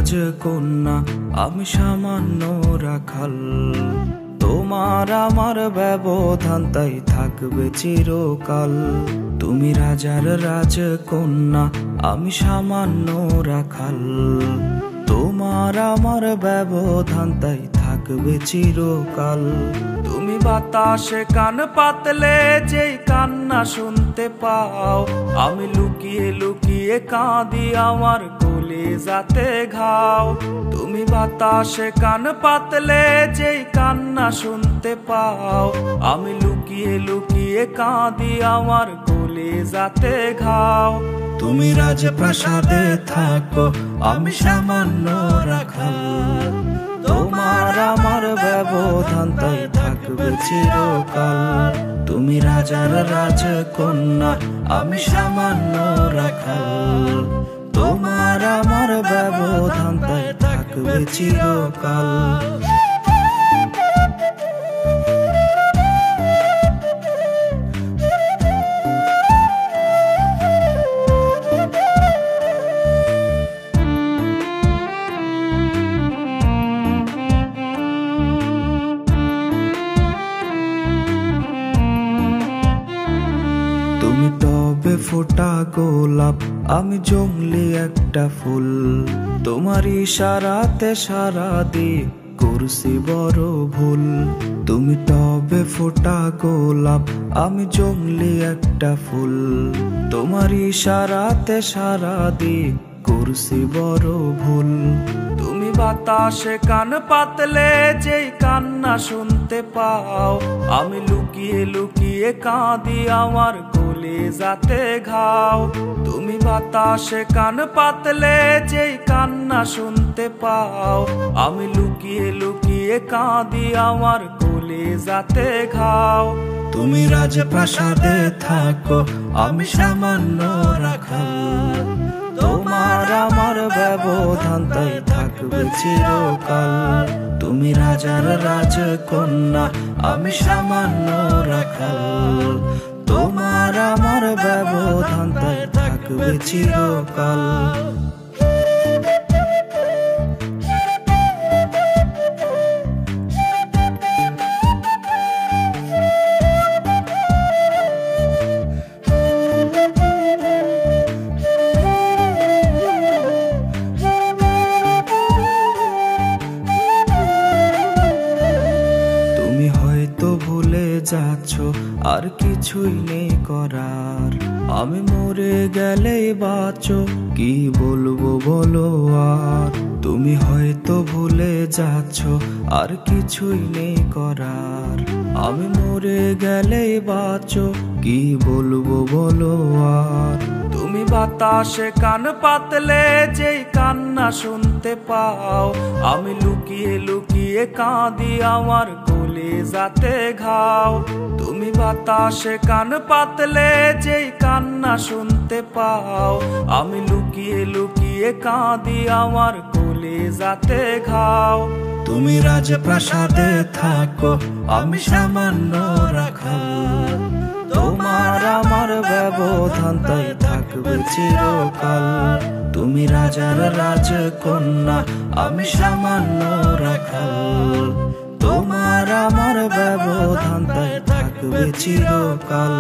রাজকন্যা আমি সামান্য রাখাল। তোমার আমার ব্যবধান তাই থাকবে চিরকাল। তুমি রাজার রাজকন্যা আমি সামান্য রাখাল। তোমার আমার ব্যবধান তাই থাকবে চিরকাল। তুমি বাতাসে কান পাতলে যেই কান্না শুনতে পাও, আমি লুকিয়ে লুকিয়ে কাঁদি আমার কলিজাতে ঘাও। তুমি বাতাসে কান পাতলে যেই কান্না শুনতে পাও, আমি লুকিয়ে লুকিয়ে কাঁদি আমার কলিজাতে ঘাও। তুমি রাজপ্রাসাদে থাকো আমি সামান্য রাখাল। তোমার আমার ব্যবধান তাই থাকবে চিরকাল। তুমি রাজার রাজকন্যা আমি সামান্য রাখাল। তোমার আমার ব্যবধান তাই থাকবে চিরকাল। তুমি টবে ফোটা গোলাপ আমি জংলি একটা ফুল। তোমার ইশারাতে সারা দিয়ে করছি বড় ভুল। তুমি টবে ফোটা গোলাপ আমি জংলি একটা ফুল। তোমার ইশারাতে সারা দিয়ে করছি বড় ভুল। তুমি বাতাসে কান পাতলে যেই কান্না শুনতে পাও, আমি লুকিয়ে লুকিয়ে কাঁদি আমার কলিজাতে ঘাও। তুমি বাতাসে কান পাতলে যেই কান্না শুনতে পাও, আমি লুকিয়ে লুকিয়ে কাঁদি আমার কলিজাতে ঘাও। তুমি রাজপ্রাসাদে থাকো আমি সামান্য রাখাল। তোমার আমার ব্যবধান তাই থাকবে চিরকাল। তুমি রাজার রাজকন্যা আমি সামান্য রাখাল। তোমার আমার ব্যবধান তাই থাকবে চিরকাল। তুমি হয়তো ভুলে যাচ্ছ আর কিছুই নেই করার। আমি মরে গেলেই বাঁচো কি বলবো বলো আর। তুমি হয়তো ভুলে যাচ্ছ আর কিছুই নেই করার। আমি মরে গেলেই বাঁচো কি বলবো বলো আর। তুমি বাতাসে কান পাতলে যেই কান্না শুনতে পাও, আমি লুকিয়ে লুকিয়ে কাঁদি আমার কলিজাতে ঘাও। তুমি বাতাসে কান পাতলে যেই কান্না শুনতে পাও, আমি লুকিয়ে লুকিয়ে কাঁদি আমার কলিজাতে ঘাও। তুমি রাজপ্রাসাদে থাকো আমি সামান্য রাখাল। তোমার আমার ব্যবধান তাই থাকবে চিরকাল। তুমি রাজার রাজকন্যা আমি সামান্য রাখাল। তোমার আমার ব্যবধান তাই থাকবে চিরকাল।